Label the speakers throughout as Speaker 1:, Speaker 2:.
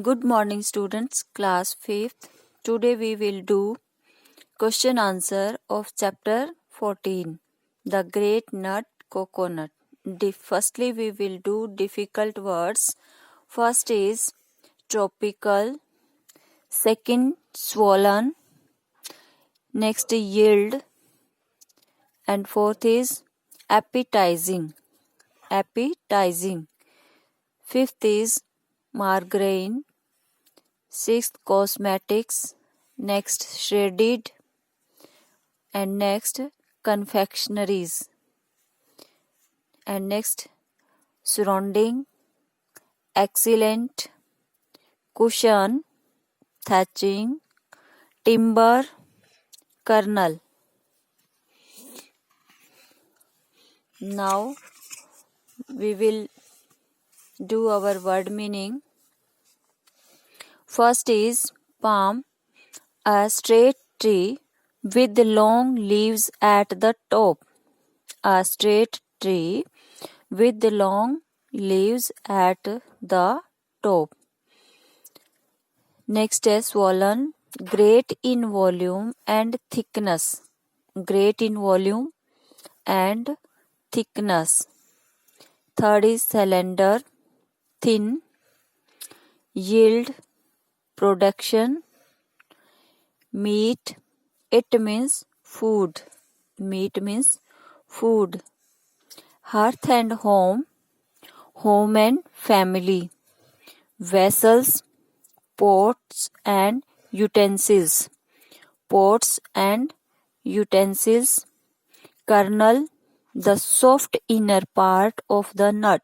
Speaker 1: Good morning students, class 5th. Today we will do question answer of chapter 14, The Great Nut Coconut. Firstly we will do difficult words. First is tropical, second swollen, next yield, and fourth is appetizing. Fifth is margarine. Sixth, cosmetics. Next, shredded. And next, confectionaries. And next, surrounding, excellent, cushion, thatching, timber, kernel. Now, we will do our word meaning. First is palm, a straight tree with long leaves at the top. A straight tree with long leaves at the top. Next is swollen, great in volume and thickness. Great in volume and thickness. Third is slender, thin, yield, production, meat, it means food. Meat means food. Hearth and home, home and family. Vessels, pots and utensils. Pots and utensils. Kernel, the soft inner part of the nut.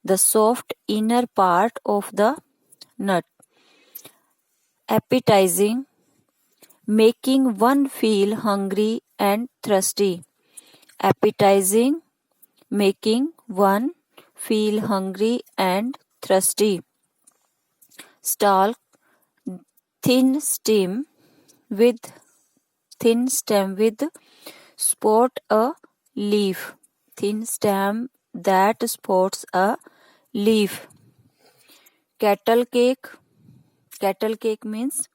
Speaker 1: The soft inner part of the nut. Appetizing, making one feel hungry and thirsty. Appetizing, making one feel hungry and thirsty. Stalk, thin stem with spot a leaf. Thin stem that spots a leaf. Cattle cake. Cattle cake means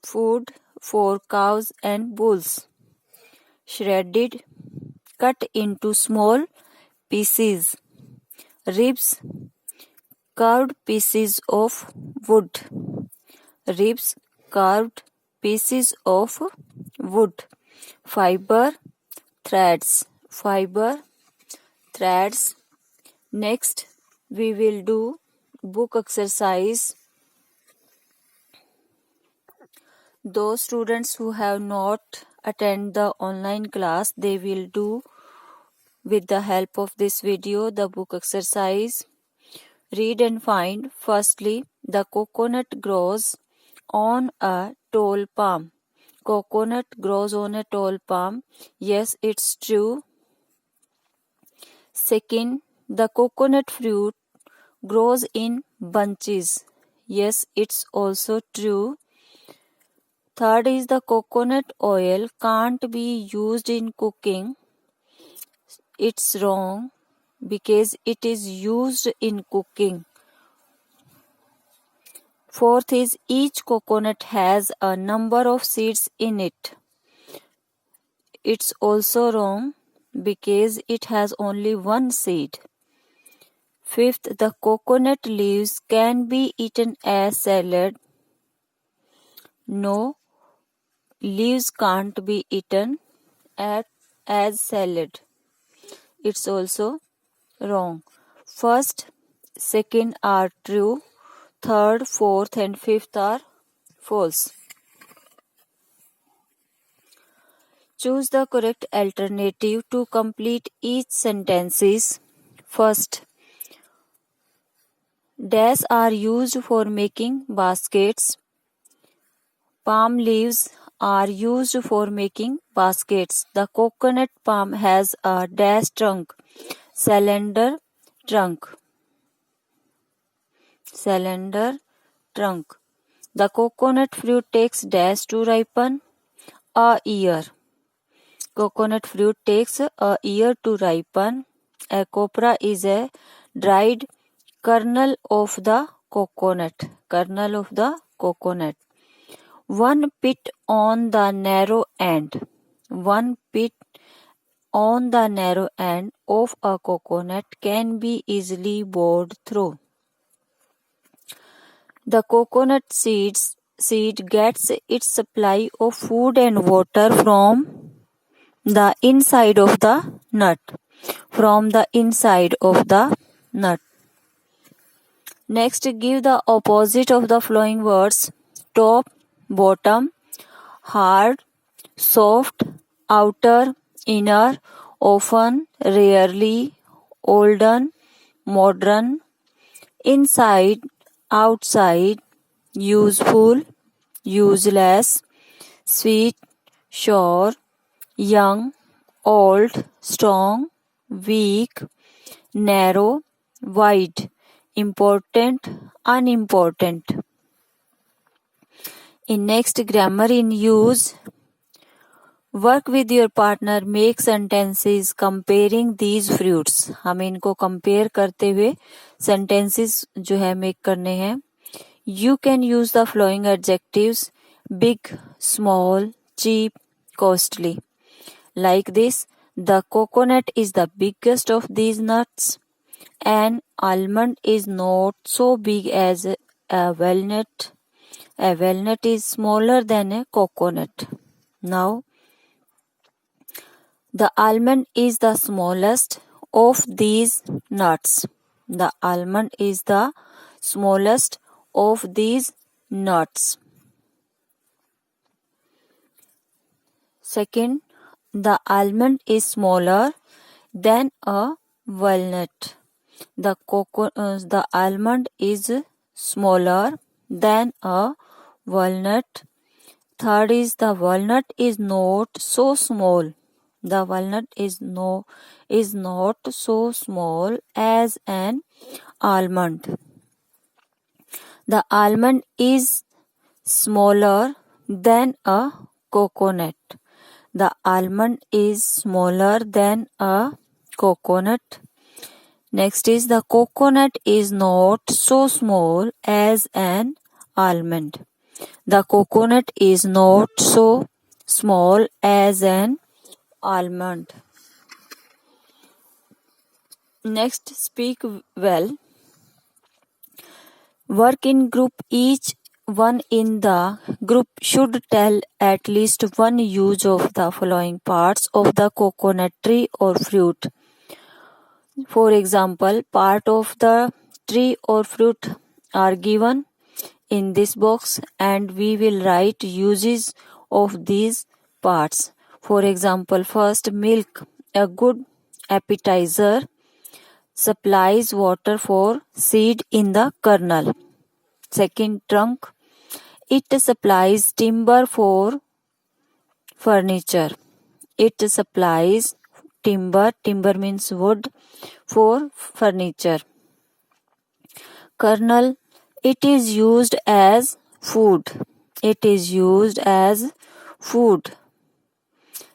Speaker 1: food for cows and bulls. Shredded, cut into small pieces. Ribs, carved pieces of wood. Ribs, carved pieces of wood. Fiber, threads. Fiber, threads. Next, we will do book exercise. Those students who have not attended the online class, they will do with the help of this video the book exercise. Read and find. Firstly, the coconut grows on a tall palm. Coconut grows on a tall palm. Yes, it's true. Second, the coconut fruit grows in bunches. Yes, it's also true. Third is the coconut oil can't be used in cooking. It's wrong because it is used in cooking. Fourth is each coconut has a number of seeds in it. It's also wrong because it has only one seed. Fifth, the coconut leaves can be eaten as salad. No, leaves can't be eaten as salad. It's also wrong. First, second are true. Third, fourth and fifth are false. Choose the correct alternative to complete each sentences. First, dash are used for making baskets. Palm leaves are used for making baskets. The coconut palm has a dash trunk, cylinder trunk. Cylinder trunk. The coconut fruit takes dash to ripen. A year. Coconut fruit takes a year to ripen. A copra is a dried kernel of the coconut, kernel of the coconut. One pit on the narrow end. One pit on the narrow end of a coconut can be easily bored through. The coconut seed gets its supply of food and water from the inside of the nut. From the inside of the nut. Next, give the opposite of the following words: top, bottom, hard, soft, outer, inner, often, rarely, olden, modern, inside, outside, useful, useless, sweet, sure, young, old, strong, weak, narrow, wide, important, unimportant. In next, grammar in use. Work with your partner, make sentences comparing these fruits. हमें इनको compare करते हुए sentences जो है make करने हैं. You can use the following adjectives: big, small, cheap, costly. Like this: the coconut is the biggest of these nuts. An almond is not so big as a walnut. A walnut is smaller than a coconut. Now, the almond is the smallest of these nuts. The almond is the smallest of these nuts. Second, the almond is smaller than a walnut. The almond is smaller than a walnut. Third is the walnut is not so small. The walnut is not so small as an almond. The almond is smaller than a coconut. The almond is smaller than a coconut. Next is the coconut is not so small as an almond. The coconut is not so small as an almond. Next, speak well. Work in group. Each one in the group should tell at least one use of the following parts of the coconut tree or fruit. For example, part of the tree or fruit are given in this box and we will write uses of these parts. For example, first, milk, a good appetizer, supplies water for seed in the kernel. Second, trunk, it supplies timber for furniture. It supplies timber means wood, for furniture. Kernel, it is used as food. It is used as food.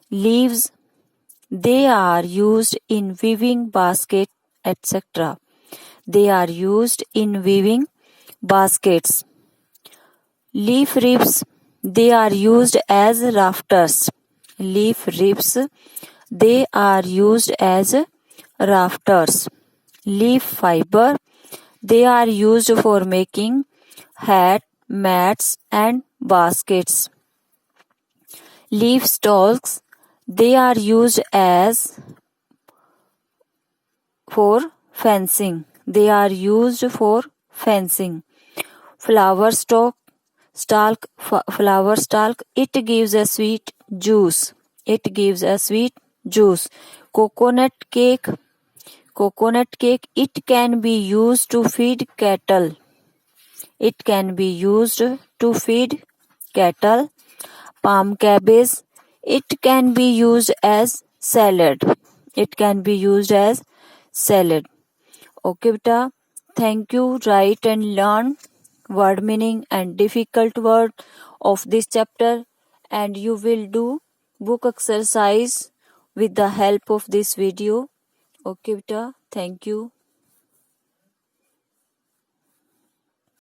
Speaker 1: Leaves, they are used in weaving basket, etc. They are used in weaving baskets. Leaf ribs, they are used as rafters. Leaf ribs, they are used as rafters. Leaf fiber, they are used for making hat, mats and baskets. Leaf stalks, they are used as for fencing. They are used for fencing. Flower stalk, it gives a sweet juice. It gives a sweet juice. Coconut cake, it can be used to feed cattle. It can be used to feed cattle. Palm cabbage, it can be used as salad. It can be used as salad. Okay, beta. Thank you. Write and learn word meaning and difficult word of this chapter, and you will do book exercise with the help of this video. Okay, beta. Thank you.